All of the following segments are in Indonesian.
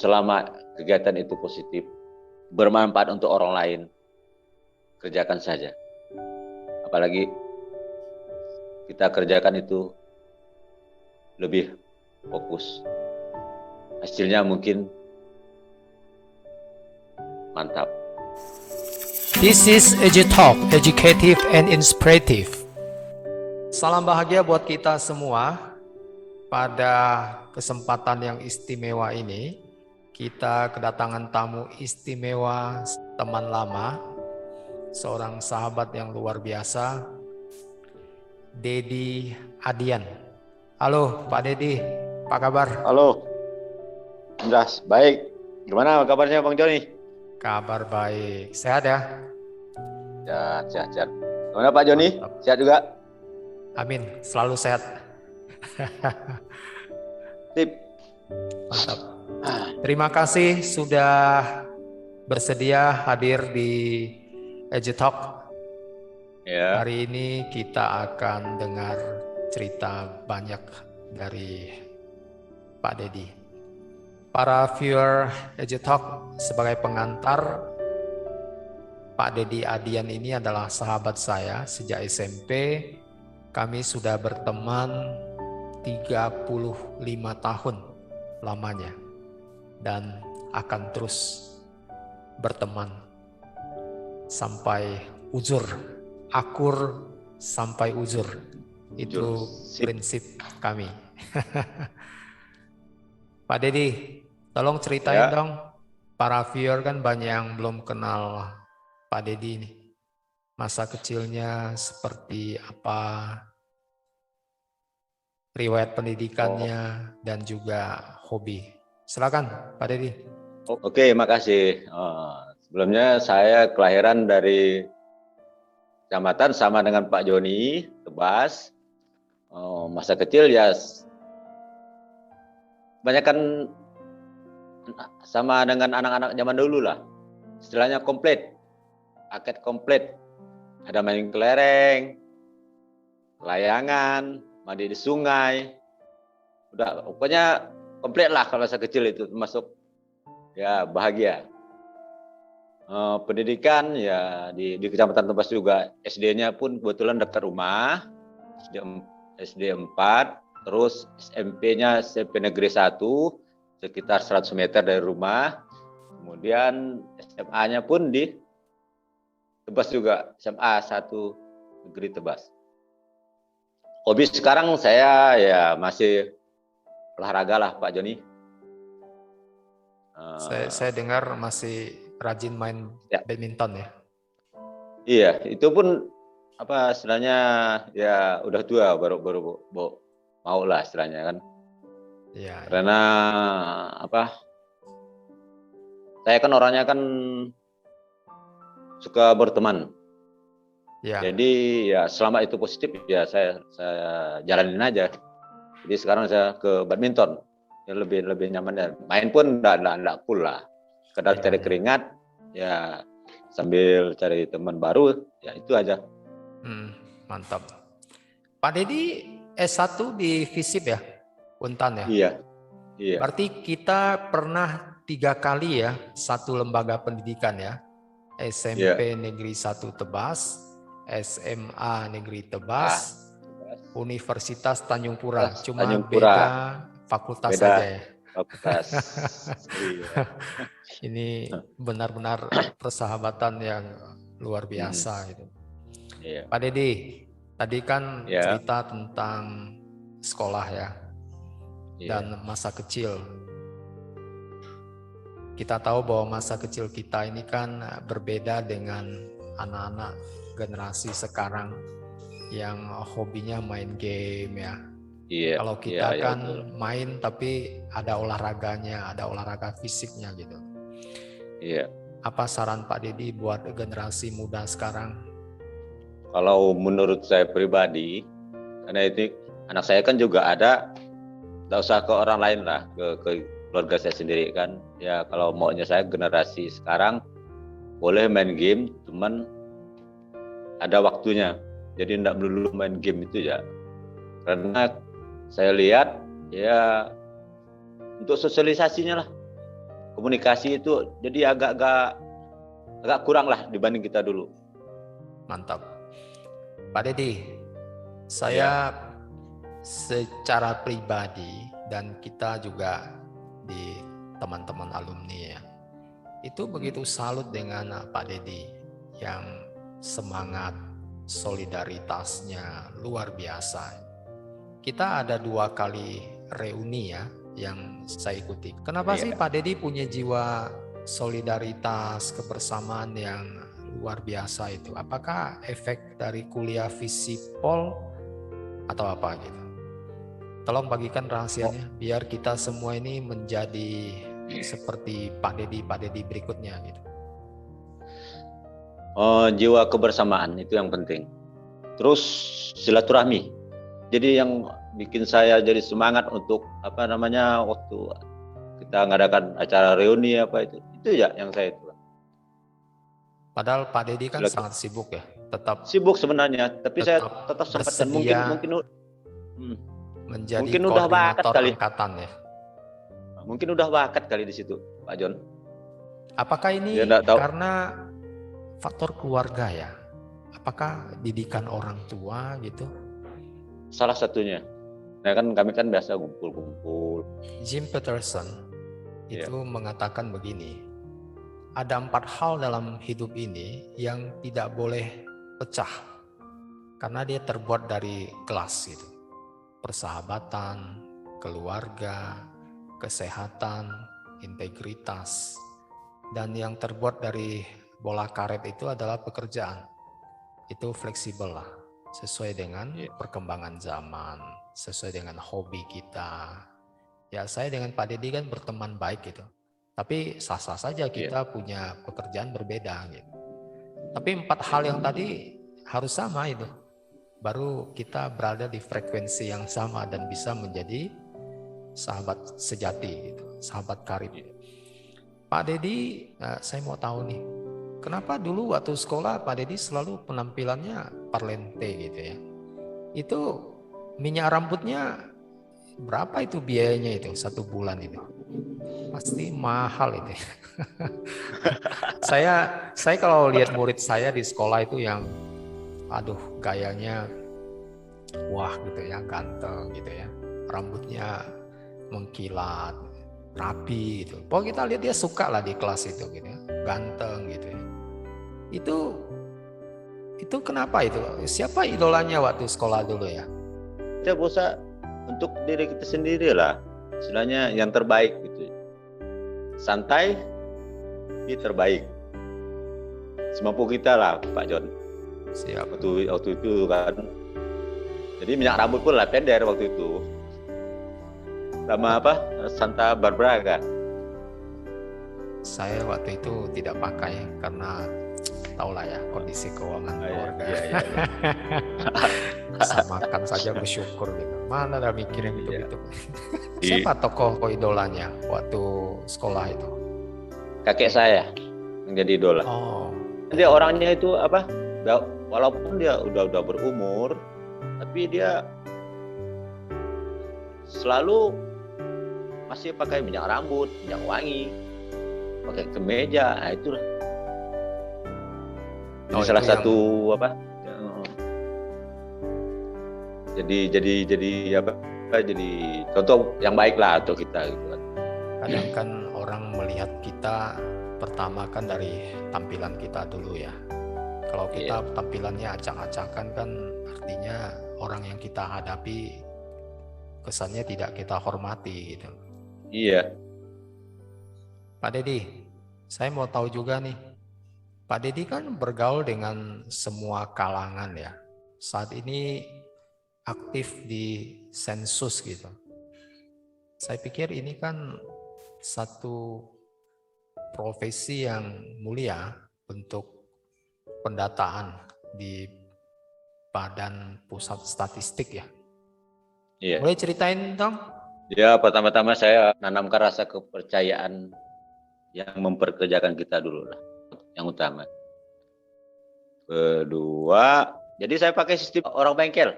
selama kegiatan itu positif, bermanfaat untuk orang lain, kerjakan saja. Apalagi kita kerjakan itu lebih fokus. Hasilnya mungkin mantap. This is EduTalk, educative and inspirative. Salam bahagia buat kita semua. Pada kesempatan yang istimewa ini, kita kedatangan tamu istimewa, teman lama, seorang sahabat yang luar biasa, Dedi Adian. Halo Pak Dedi, apa kabar? Halo, Indras, baik. Gimana kabarnya Bang Joni? Kabar baik, sehat ya? Sehat. Gimana Pak Joni? Mantap. Sehat juga? Amin, selalu sehat. Sip. Mantap. Terima kasih sudah bersedia hadir di EduTalk. Ya. Hari ini kita akan dengar cerita banyak dari Pak Dedi. Para viewer EduTalk, sebagai pengantar, Pak Dedi Adian ini adalah sahabat saya sejak SMP. Kami sudah berteman 35 tahun lamanya dan akan terus berteman sampai uzur, akur sampai uzur. Itu prinsip kami. Pak Dedi, tolong ceritain dong, para viewer kan banyak yang belum kenal Pak Dedi ini. Masa kecilnya seperti apa, riwayat pendidikannya, dan juga hobi. Silakan Pak Dedi. Oke, makasih. Sebelumnya saya kelahiran dari kecamatan sama dengan Pak Joni, Tebas. Masa kecil ya banyak kan sama dengan anak-anak zaman dulu lah. Istilahnya komplit, paket komplit. Ada main kelereng, layangan, mandi di sungai. Udah, pokoknya komplit lah kalau masa kecil itu, termasuk ya bahagia. Pendidikan ya di Kecamatan Tebas juga, SD-nya pun kebetulan dekat rumah, SD 4, terus SMP-nya SMP Negeri 1, sekitar 100 meter dari rumah. Kemudian SMA-nya pun di Tebas juga, SMA 1 Negeri Tebas. Hobi sekarang saya ya masih olahraga lah Pak Joni. Saya dengar masih rajin main badminton ya? Iya, itu pun apa istilahnya ya udah tua baru mau lah istilahnya kan. Iya. Karena apa? Saya kan orangnya kan suka berteman. Ya. Jadi ya selama itu positif ya saya jalanin aja. Jadi sekarang saya ke badminton. Ya lebih nyaman. Main pun enggak full lah. Sekedar cari keringat ya sambil cari teman baru ya itu aja. Mantap. Pak Dedi S1 di FISIP ya? Untan ya? Iya. Berarti kita pernah 3 kali ya satu lembaga pendidikan ya. SMP Negeri 1 Tebas, SMA Negeri Tebas, Universitas Tanjung Pura. Cuma beda fakultas saja ya. Fakultas. Ini benar-benar persahabatan yang luar biasa gitu. Pak Dedi, tadi kan cerita tentang sekolah ya, dan masa kecil. Kita tahu bahwa masa kecil kita ini kan berbeda dengan anak-anak generasi sekarang yang hobinya main game ya. Kalau kita kan main tapi ada olahraganya, ada olahraga fisiknya gitu. Apa saran Pak Dedi buat generasi muda sekarang? Kalau menurut saya pribadi, karena itu anak saya kan juga ada, nggak usah ke orang lain lah, ke keluarga saya sendiri kan. Ya kalau maunya saya generasi sekarang boleh main game, cuman ada waktunya. Jadi enggak melulu main game itu ya. Karena saya lihat ya untuk sosialisasinya lah. komunikasi itu jadi agak kurang lah dibanding kita dulu. Mantap. Pak Dedi, saya secara pribadi dan kita juga di teman-teman alumni ya, itu begitu salut dengan Pak Dedi yang semangat solidaritasnya luar biasa. Kita ada 2 kali reuni ya yang saya ikuti. Kenapa sih Pak Dedi punya jiwa solidaritas, kebersamaan yang luar biasa itu? Apakah efek dari kuliah Visipol atau apa gitu? Tolong bagikan rahasianya biar kita semua ini menjadi seperti Pak Dedi berikutnya gitu. Jiwa kebersamaan itu yang penting. Terus silaturahmi. Jadi yang bikin saya jadi semangat untuk waktu kita ngadakan acara reuni itu ya yang saya itu. Padahal Pak Dedi kan sangat sibuk ya, tetap sibuk sebenarnya, tapi saya tetap sempatkan menjadi mungkin udah bakat kali angkatan ya. Mungkin udah bakat kali di situ, Pak John. Apakah ini karena faktor keluarga ya? Apakah didikan orang tua gitu? Salah satunya. Nah kan kami kan biasa kumpul-kumpul. Jim Peterson itu mengatakan begini, ada 4 hal dalam hidup ini yang tidak boleh pecah karena dia terbuat dari gelas gitu. Persahabatan, keluarga, kesehatan, integritas. Dan yang terbuat dari bola karet itu adalah pekerjaan. Itu fleksibel lah, sesuai dengan perkembangan zaman, sesuai dengan hobi kita. Ya saya dengan Pak Dedi kan berteman baik gitu. Tapi sah-sah saja kita punya pekerjaan berbeda gitu. Tapi 4 hal yang tadi harus sama itu. Baru kita berada di frekuensi yang sama dan bisa menjadi sahabat sejati gitu, sahabat karib. Pak Dedi, saya mau tahu nih, kenapa dulu waktu sekolah Pak Dedi selalu penampilannya parlente gitu ya? Itu minyak rambutnya berapa itu biayanya itu 1 bulan itu? Pasti mahal itu. Saya kalau lihat murid saya di sekolah itu yang gayanya wah gitu ya, ganteng gitu ya, rambutnya mengkilat, rapi gitu. Pokoknya kita lihat dia suka lah di kelas itu gitu ya, ganteng gitu ya. Itu kenapa itu? Siapa idolanya waktu sekolah dulu ya? Kita berusaha untuk diri kita sendiri lah, istilahnya yang terbaik gitu. Santai, ini terbaik. Semampu kita lah, Pak John. Siap. Waktu itu kan. Jadi minyak rambut pun lavender waktu itu. Sama Santa Barbara kan. Saya waktu itu tidak pakai karena tahulah ya kondisi keuangan keluarga. Iya. Makan saja bersyukur gitu. Mana ada mikir yang gitu-gitu. Siapa tokoh idolanya waktu sekolah itu? Kakek saya yang jadi idola. Dia orangnya itu walaupun dia udah berumur, tapi dia selalu masih pakai minyak rambut, minyak wangi, pakai kemeja, itulah. Jadi salah satu jadi contoh yang baik lah untuk kita gitu kan. Kadang kan orang melihat kita pertama kan dari tampilan kita dulu ya. Kalau kita tampilannya acak-acakan kan artinya orang yang kita hadapi kesannya tidak kita hormati gitu. Iya. Pak Dedi, saya mau tahu juga nih. Pak Dedi kan bergaul dengan semua kalangan ya. Saat ini aktif di sensus gitu. Saya pikir ini kan satu profesi yang mulia untuk pendataan di Badan Pusat Statistik ya. Iya. Boleh ceritain dong? Ya, pertama-tama saya nanamkan rasa kepercayaan yang memperkerjakan kita dulu lah, yang utama. Kedua, jadi saya pakai sistem orang bengkel.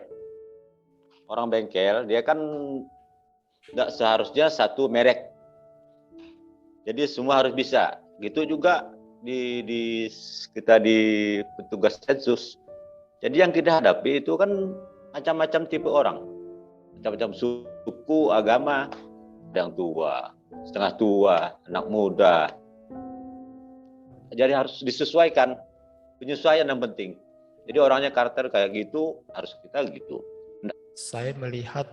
Orang bengkel dia kan tidak seharusnya satu merek. Jadi semua harus bisa. Gitu juga kita di petugas sensus. Jadi yang kita hadapi itu kan macam-macam tipe orang, macam-macam suku, agama, ada yang tua, setengah tua, anak muda. Jadi harus disesuaikan, penyesuaian yang penting. Jadi orangnya karakter kayak gitu, harus kita gitu. Saya melihat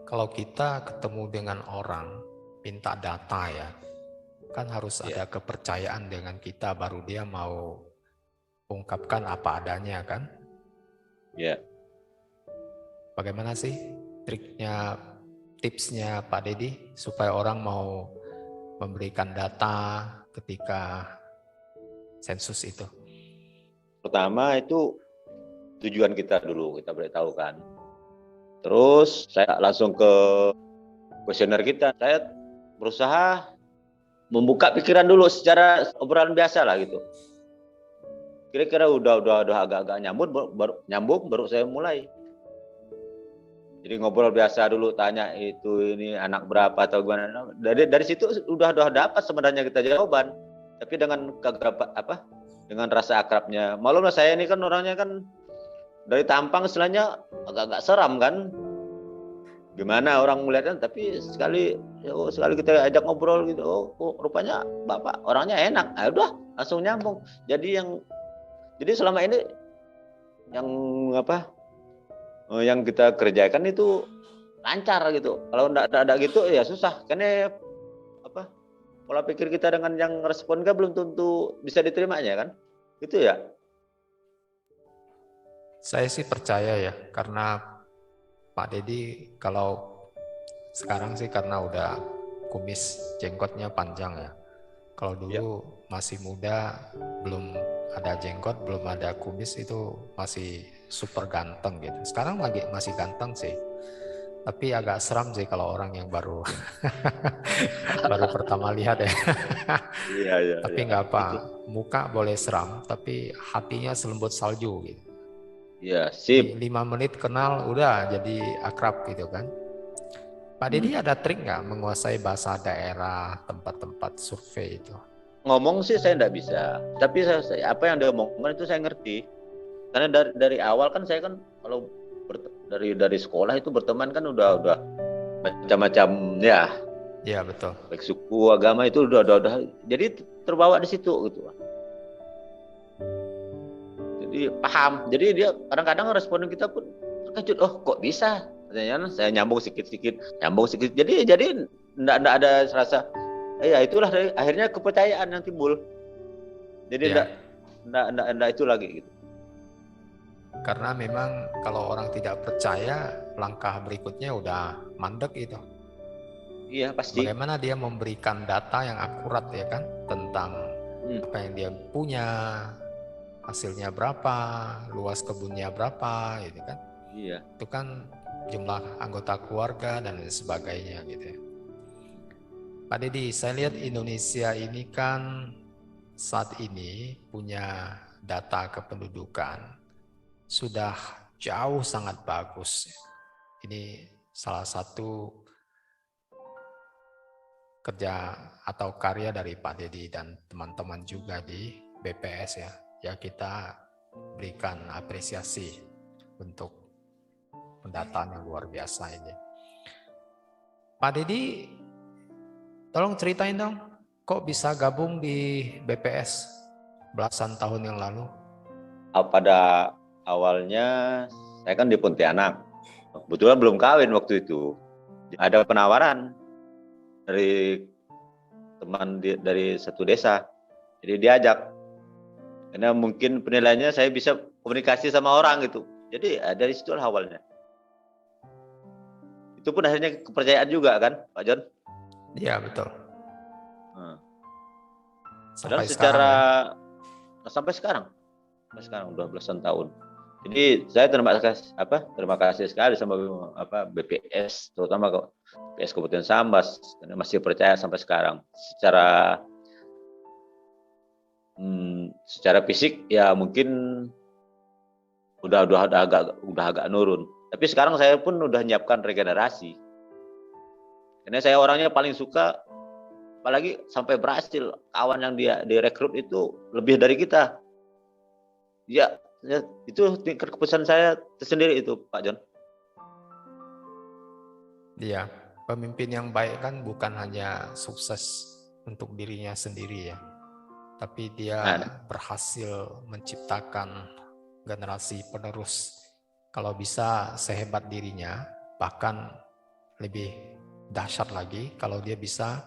kalau kita ketemu dengan orang, minta data ya, kan harus ada kepercayaan dengan kita, baru dia mau ungkapkan apa adanya kan? Iya. Bagaimana sih triknya, tipsnya Pak Dedi supaya orang mau memberikan data ketika sensus itu? Pertama itu tujuan kita dulu, kita beritahu kan. Terus saya langsung ke kuesioner kita. Saya berusaha membuka pikiran dulu secara obrolan biasa lah gitu. Kira-kira udah agak-agak nyambung baru saya mulai. Jadi ngobrol biasa dulu, tanya ini anak berapa atau gimana. Dari situ udah dapat sebenarnya kita jawaban. Tapi dengan dengan rasa akrabnya. Maklum saya ini kan orangnya kan dari tampang istilahnya agak-agak seram kan. Gimana orang melihatnya, tapi sekali kita ajak ngobrol gitu, oh rupanya Bapak orangnya enak. Udah langsung nyambung. Jadi selama ini yang kita kerjakan itu lancar gitu. Kalau enggak ada gitu ya susah. Karena pola pikir kita dengan yang respon kan belum tentu bisa diterimanya kan. Gitu ya. Saya sih percaya ya, karena Pak Dedi kalau sekarang sih karena udah kumis jenggotnya panjang ya. Kalau dulu masih muda, belum ada jenggot, belum ada kumis, itu masih super ganteng gitu. Sekarang masih ganteng sih. Tapi agak seram sih kalau orang yang baru baru pertama lihat ya. Iya. Tapi nggak apa, muka boleh seram, tapi hatinya selembut salju gitu. Iya, sip. 5 menit kenal udah jadi akrab gitu kan. Pak Dedi ada trik nggak menguasai bahasa daerah, tempat-tempat survei itu? Ngomong sih saya nggak bisa, tapi apa yang dia omongkan itu saya ngerti. Karena dari awal kan saya kan kalau dari sekolah itu berteman kan udah macam-macam ya. Iya betul. Baik suku, agama itu udah. Jadi terbawa di situ gitu. Jadi paham. Jadi dia kadang-kadang responden kita pun terkejut. Oh kok bisa? Saya nyambung sedikit. Jadi enggak ada serasa. Ya itulah akhirnya kepercayaan yang timbul. Jadi enggak itu lagi gitu. Karena memang kalau orang tidak percaya, langkah berikutnya udah mandek itu. Iya pasti. Bagaimana dia memberikan data yang akurat ya kan tentang apa yang dia punya, hasilnya berapa, luas kebunnya berapa, gitu kan? Iya. Itu kan jumlah anggota keluarga dan sebagainya gitu ya. Pak Dedi, saya lihat Indonesia ini kan saat ini punya data kependudukan sudah jauh sangat bagus. Ini salah satu kerja atau karya dari Pak Dedi dan teman-teman juga di BPS ya. Ya kita berikan apresiasi untuk pendataan yang luar biasa ini. Pak Dedi, tolong ceritain dong, kok bisa gabung di BPS belasan tahun yang lalu? Pada awalnya saya kan di Pontianak, kebetulan belum kawin waktu itu. Ada penawaran dari teman dari satu desa, jadi diajak. Karena mungkin penilaiannya saya bisa komunikasi sama orang gitu. Jadi dari situ awalnya. Itu pun akhirnya kepercayaan juga kan, Pak John? Iya betul. Sampai sekarang udah belasan tahun. Jadi saya terima kasih sekali sama BPS, terutama BPS Kabupaten Sambas, karena masih percaya sampai sekarang. Secara fisik ya mungkin udah agak nurun. Tapi sekarang saya pun udah nyiapkan regenerasi. Karena saya orangnya paling suka apalagi sampai berhasil, kawan yang dia direkrut itu lebih dari kita. Ya, itu tingkat kepuasan saya tersendiri itu, Pak John. Iya, pemimpin yang baik kan bukan hanya sukses untuk dirinya sendiri ya, tapi dia berhasil menciptakan generasi penerus. Kalau bisa sehebat dirinya, bahkan lebih dahsyat lagi kalau dia bisa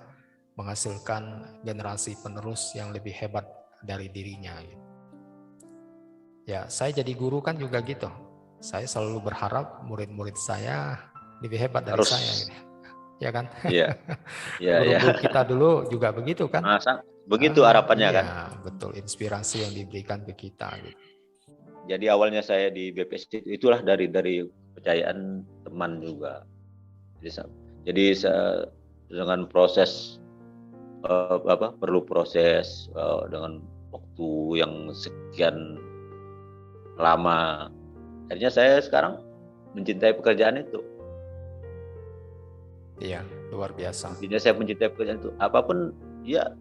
menghasilkan generasi penerus yang lebih hebat dari dirinya. Ya, saya jadi guru kan juga gitu. Saya selalu berharap murid-murid saya lebih hebat dari saya. Gitu. Ya kan? Iya. Guru-guru kita dulu juga begitu kan? Begitu harapannya kan? Iya, betul. Inspirasi yang diberikan ke kita. Gitu. Jadi awalnya saya di BPS itulah dari kepercayaan teman juga. Jadi dengan proses perlu proses dengan waktu yang sekian lama, akhirnya saya sekarang mencintai pekerjaan itu. Iya, luar biasa. Intinya saya mencintai pekerjaan itu, apapun ya,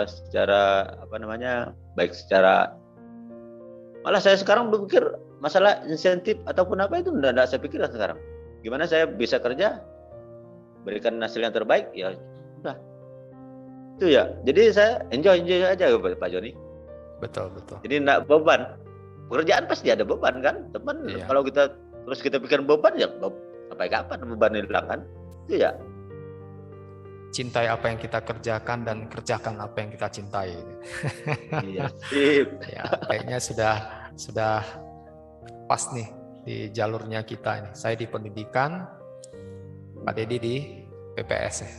secara baik secara, malah saya sekarang berpikir masalah insentif ataupun apa itu tidak saya pikirkan sekarang. Gimana saya bisa kerja, berikan hasil yang terbaik, ya udah. Itu ya. Jadi saya enjoy aja Pak Joni. Betul. Jadi enggak beban. Pekerjaan pasti ada beban kan, teman. Iya. Kalau kita pikir beban, ya sampai kapan beban hilang kan? Itu ya. Cintai apa yang kita kerjakan dan kerjakan apa yang kita cintai. Iya, sip. Ya, kayaknya sudah pas nih di jalurnya kita ini. Saya di pendidikan, Pak Dedi di PPS ya.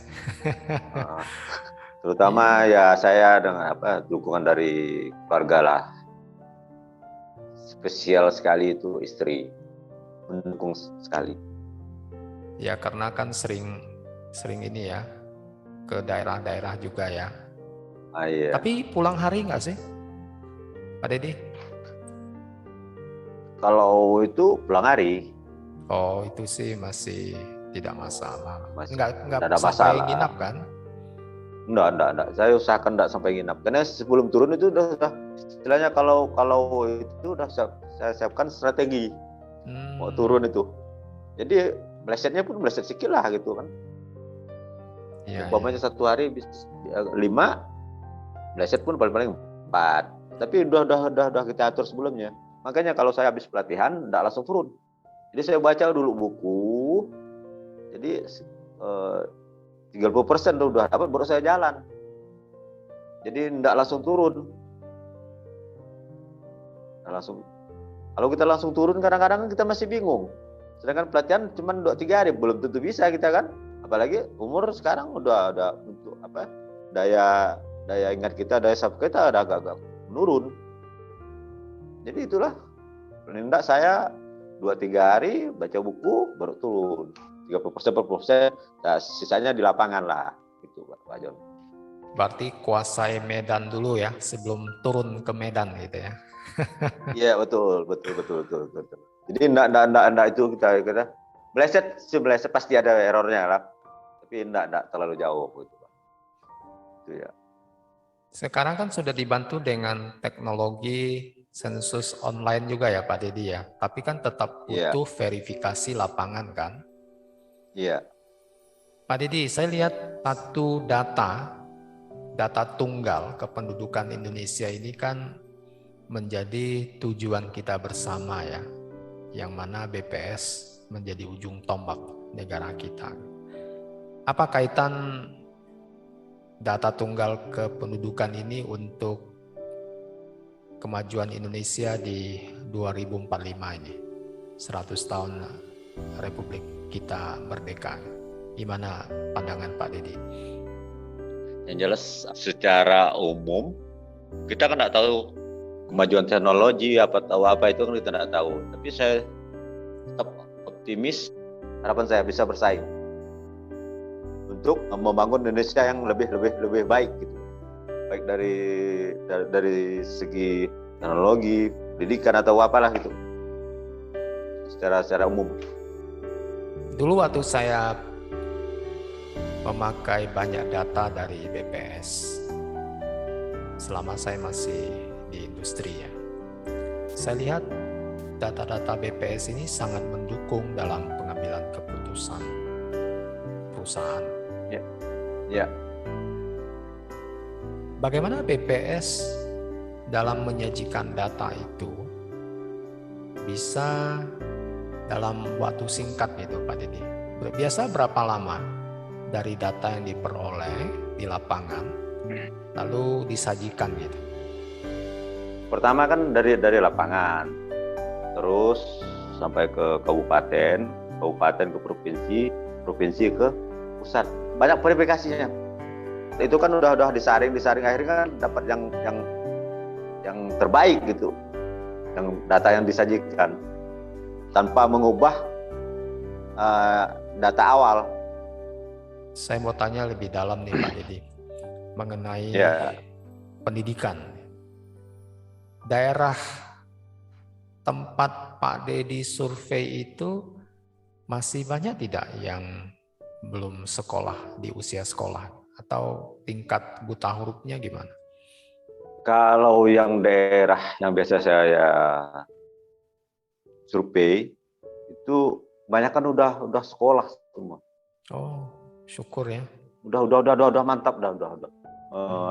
Terutama ya saya dengan dukungan dari keluarga lah. Spesial sekali itu istri, mendukung sekali. Ya karena kan sering ini ya ke daerah-daerah juga ya. Iya. Tapi pulang hari nggak sih, Pak Dedi? Kalau itu pulang hari. Oh itu sih masih tidak masalah. Nggak ada sampai masalah. Nginap kan? Enggak. Saya usahakan enggak sampai nginap. Karena sebelum turun itu udah istilahnya kalau itu udah saya siapkan strategi. Mau turun itu. Jadi melesetnya pun meleset sikit lah gitu kan. Umpamanya satu hari bisa 5, meleset pun paling 4. Tapi udah kita atur sebelumnya. Makanya kalau saya habis pelatihan enggak langsung turun. Jadi saya baca dulu buku. Jadi 30% udah dapat baru saya jalan. Jadi enggak langsung turun. Kalau kita langsung turun kadang-kadang kita masih bingung. Sedangkan pelatihan cuma 2-3 hari belum tentu bisa kita kan. Apalagi umur sekarang udah untuk daya ingat kita, daya saraf kita udah agak menurun. Jadi itulah. Paling enggak saya 2-3 hari baca buku baru turun. 30%, nah, sisanya di lapangan lah, gitu Pak John. Berarti kuasai medan dulu ya, sebelum turun ke medan gitu ya. Iya betul. Jadi enggak itu kita meleset pasti ada errornya lah, tapi enggak terlalu jauh gitu Pak. Itu ya. Sekarang kan sudah dibantu dengan teknologi sensus online juga ya Pak Dedi ya, tapi kan tetap butuh verifikasi lapangan kan? Iya. Pak Dedi, saya lihat satu data tunggal kependudukan Indonesia ini kan menjadi tujuan kita bersama ya, yang mana BPS menjadi ujung tombak negara kita. Apa kaitan data tunggal kependudukan ini untuk kemajuan Indonesia di 2045 ini, 100 tahun Republik kita merdeka? Gimana pandangan Pak Dedi? Yang jelas secara umum kita kan tidak tahu kemajuan teknologi apa itu kan kita tidak tahu. Tapi saya tetap optimis, harapan saya bisa bersaing untuk membangun Indonesia yang lebih baik gitu. Baik dari segi teknologi, pendidikan atau apalah gitu. Secara umum. Dulu waktu saya memakai banyak data dari BPS. Selama saya masih di industri ya, saya lihat data-data BPS ini sangat mendukung dalam pengambilan keputusan perusahaan. Ya. Bagaimana BPS dalam menyajikan data itu bisa dalam waktu singkat itu Pak Dedi? Biasa berapa lama dari data yang diperoleh di lapangan lalu disajikan gitu? Pertama kan dari lapangan, terus sampai ke kabupaten ke provinsi ke pusat. Banyak verifikasinya. Itu kan udah disaring akhirnya kan dapat yang terbaik gitu. Yang data yang disajikan tanpa mengubah data awal. Saya mau tanya lebih dalam nih Pak Dedi mengenai pendidikan. Daerah tempat Pak Dedi survei itu masih banyak tidak yang belum sekolah di usia sekolah atau tingkat buta hurufnya gimana? Kalau yang daerah yang biasa saya survei itu banyak kan udah sekolah semua. Oh, syukur ya. Udah mantap udah.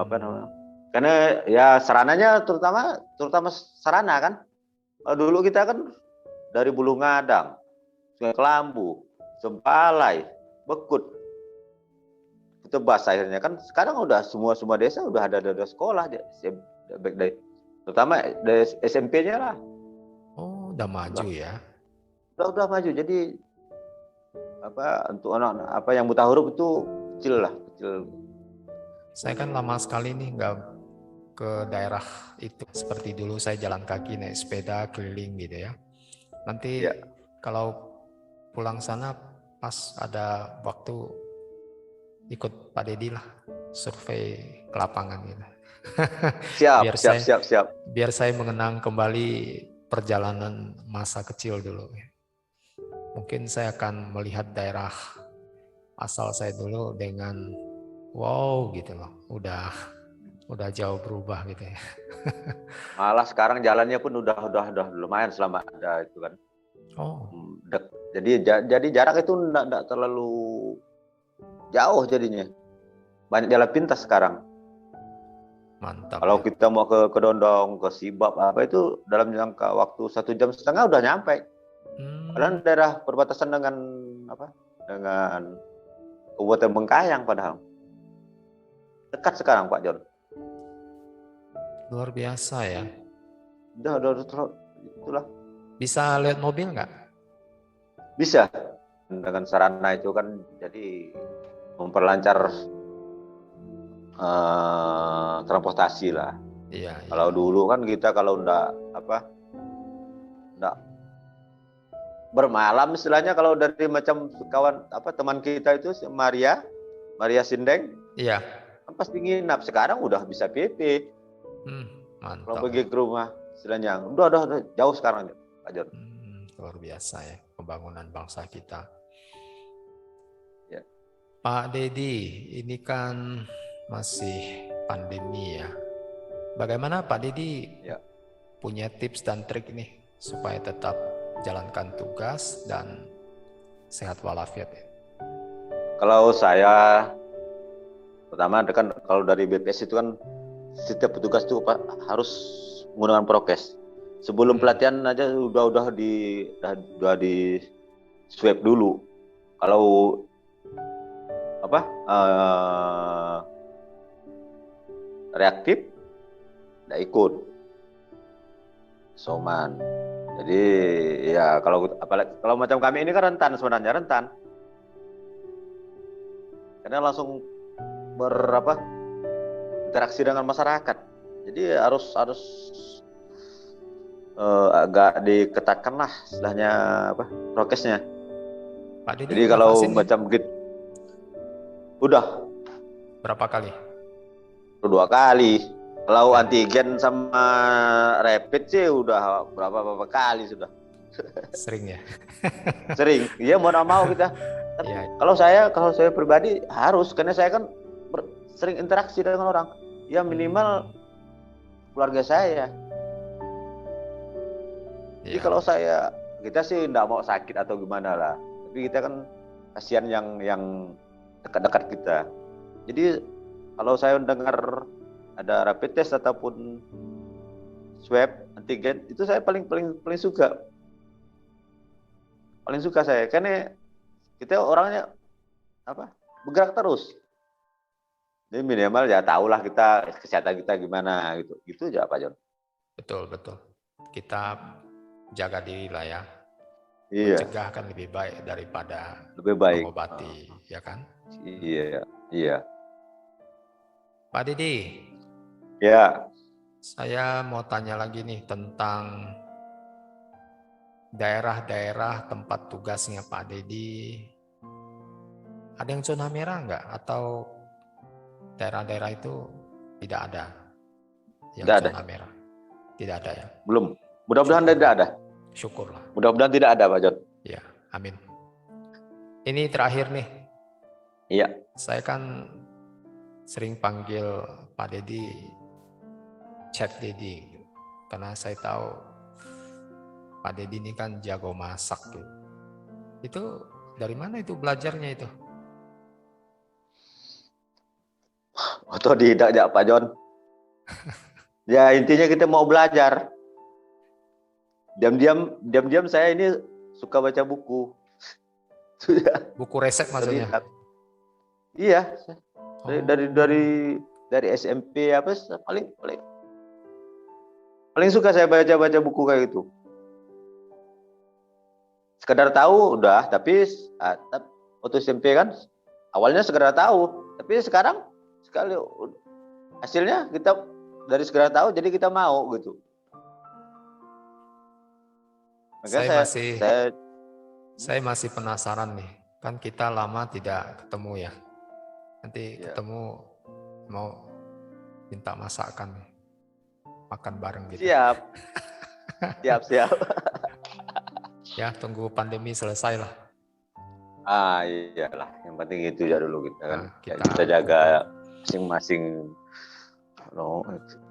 Apa namanya? Karena ya sarananya terutama sarana kan. Dulu kita kan dari Bulungadang, Sungai Kelambu, Sempalai, Bekut, Tebas akhirnya kan sekarang udah semua desa udah ada sekolah baik dari terutama dari SMP-nya lah. Oh, udah maju ya. Udah maju. Jadi untuk anak yang buta huruf itu kecil. Saya kan lama sekali nih nggak ke daerah itu. Seperti dulu saya jalan kaki naik sepeda keliling gitu ya. Nanti kalau pulang sana pas ada waktu ikut Pak Dedi lah survei ke lapangan gitu. Siap. Biar saya mengenang kembali perjalanan masa kecil dulu. Mungkin saya akan melihat daerah asal saya dulu dengan wow gitu loh. Udah jauh berubah gitu ya. Malah sekarang jalannya pun udah lumayan selama ada itu kan. Oh. Jadi jarak itu enggak terlalu jauh jadinya. Banyak jalan pintas sekarang. Mantap. Kalau kita mau ke Kedondong, ke Sibab itu dalam jangka waktu 1,5 jam udah nyampe. Padahal daerah perbatasan dengan Kabupaten Bengkayang padahal. Dekat sekarang Pak John. Luar biasa ya. Udah itulah. Bisa lihat mobil nggak? Bisa. Dengan sarana itu kan jadi memperlancar transportasi lah. Iya. Kalau dulu kan kita kalau enggak bermalam istilahnya kalau dari macam kawan teman kita itu Maria Sindeng. Iya. Kan pasti nginap. Sekarang udah bisa PP. Mantap. Kalau pergi ke rumah istilahnya udah jauh sekarang Pak John. Luar biasa ya pembangunan bangsa kita. Ya. Pak Dedi, ini kan masih pandemi ya. Bagaimana Pak Dedi punya tips dan trik nih supaya tetap jalankan tugas dan sehat walafiat ya? Kalau saya pertama kan kalau dari BPS itu kan setiap petugas itu harus menggunakan prokes. Sebelum pelatihan aja udah di swab dulu. Kalau reaktif tidak ikut soman. Jadi ya kalau macam kami ini kan rentan karena langsung interaksi dengan masyarakat. Jadi harus agak diketatkan lah istilahnya prokesnya. Pak Dedi, jadi kalau macam gitu udah berapa kali? 2 kali. Kalau antigen sama rapid sih udah berapa kali sudah. Sering ya? Sering. Iya mau nggak mau kita. Kan kalau saya pribadi harus, karena saya kan sering interaksi dengan orang. Ya minimal keluarga saya. Jadi kalau kita sih enggak mau sakit atau gimana lah. Tapi kita kan kasihan yang dekat-dekat kita. Jadi kalau saya dengar ada rapid test ataupun swab antigen, itu saya paling suka. Paling suka saya, karena kita orangnya bergerak terus. Jadi minimal ya tahulah kita kesehatan kita gimana gitu. Gitu aja Pak Jon. Betul. Kita jaga diri lah ya. Iya. Mencegah kan lebih baik daripada mengobati, ya kan? Iya. Pak Didi. Ya. Saya mau tanya lagi nih tentang daerah-daerah tempat tugasnya Pak Didi. Ada yang zona merah nggak? Atau daerah-daerah itu tidak ada yang zona merah? Tidak ada ya? Belum. Mudah-mudahan tidak ada. Syukurlah. Mudah-mudahan tidak ada Pak Jon. Ya, amin. Ini terakhir nih. Iya. Saya kan sering panggil Pak Didi Chef Didi, karena saya tahu Pak Didi ini kan jago masak gitu. Itu dari mana itu belajarnya itu? Otodidak ya Pak Jon. Ya intinya kita mau belajar. Diam-diam saya ini suka baca buku. Buku resep maksudnya? Iya. Dari SMP paling suka saya baca buku kayak gitu. Sekedar tahu udah, tapi waktu SMP kan awalnya sekedar tahu, tapi sekarang sekali hasilnya kita dari sekedar tahu jadi kita mau gitu. Makanya saya masih penasaran nih, kan kita lama tidak ketemu ya. Nanti ketemu mau minta masakan nih. Makan bareng gitu. Siap. Ya, tunggu pandemi selesai lah. Iyalah, yang penting itu ya dulu kita kan. Kita jaga masing-masing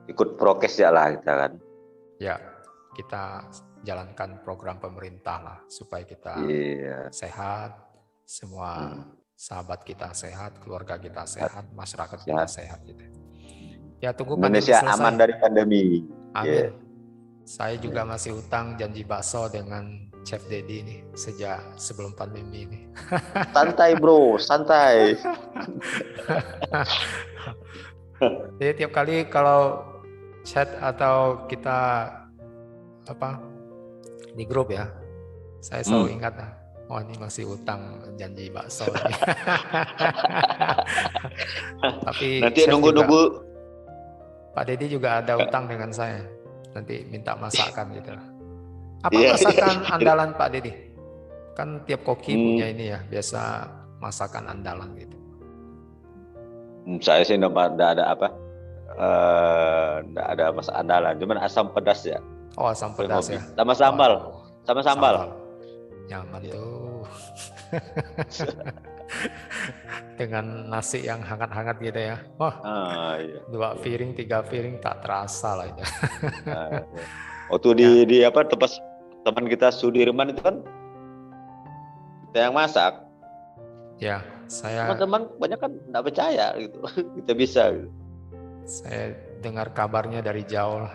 ikut prokes ya lah kita kan. Ya, kita jalankan program pemerintah lah supaya kita sehat, semua sahabat kita sehat, keluarga kita sehat, masyarakat kita sehat gitu. Ya, tunggu Indonesia pandemi selesai. aman dari pandemi. Amin. Saya juga masih utang janji bakso dengan Chef Didi ini sejak sebelum pandemi ini. Santai bro, santai. Jadi tiap kali kalau chat atau kita di grup ya, saya selalu ingat ini masih utang janji bakso. Tapi nanti nunggu. Pak Didi juga ada utang dengan saya. Nanti minta masakan gitu. Apa masakan andalan Pak Didi? Kan tiap koki punya ini ya, biasa masakan andalan gitu. Saya sih enggak ada masakan andalan, cuman asam pedas ya. Oh, asam pedas ya. Sama sambal. Sama sambal. Nyaman tuh. Dengan nasi yang hangat-hangat gitu ya. Wah, 2 piring, 3 piring tak terasa lah itu. Waktu di tempat teman kita Sudirman itu kan kita yang masak. Ya, teman-teman banyak kan nggak percaya gitu. Kita bisa gitu. Saya dengar kabarnya dari jauh.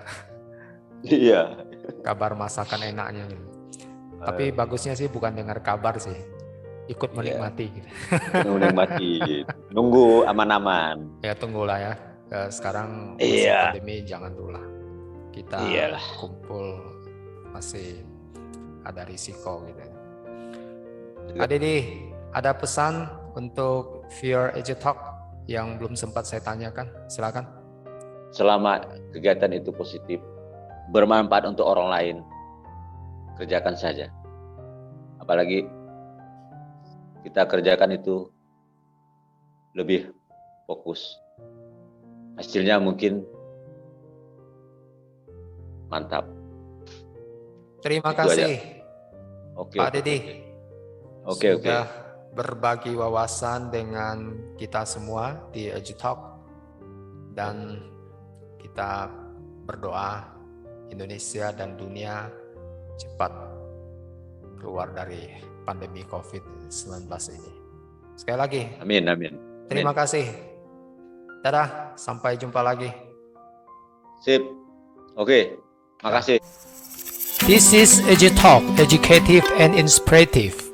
Iya. Kabar masakan enaknya gitu. Tapi bagusnya sih bukan dengar kabar sih. Ikut menikmati gitu. Menikmati. Nunggu aman-aman. Ya tunggulah ya. Sekarang masih pandemi, jangan dulu lah. Kita kumpul masih ada risiko gitu. Pak Didi, ada pesan untuk viewer EduTalk yang belum sempat saya tanyakan? Silakan. Selama kegiatan itu positif, bermanfaat untuk orang lain, kerjakan saja. Apalagi kita kerjakan itu lebih fokus. Hasilnya mungkin mantap. Terima kasih. Oke, Pak Didi. Oke. berbagi wawasan dengan kita semua di EduTalk, dan kita berdoa Indonesia dan dunia cepat keluar dari pandemi COVID-19 ini. Sekali lagi, amin, amin. Terima kasih. Dadah, sampai jumpa lagi. Sip. Oke, makasih. This is EduTalk, educative and inspirative.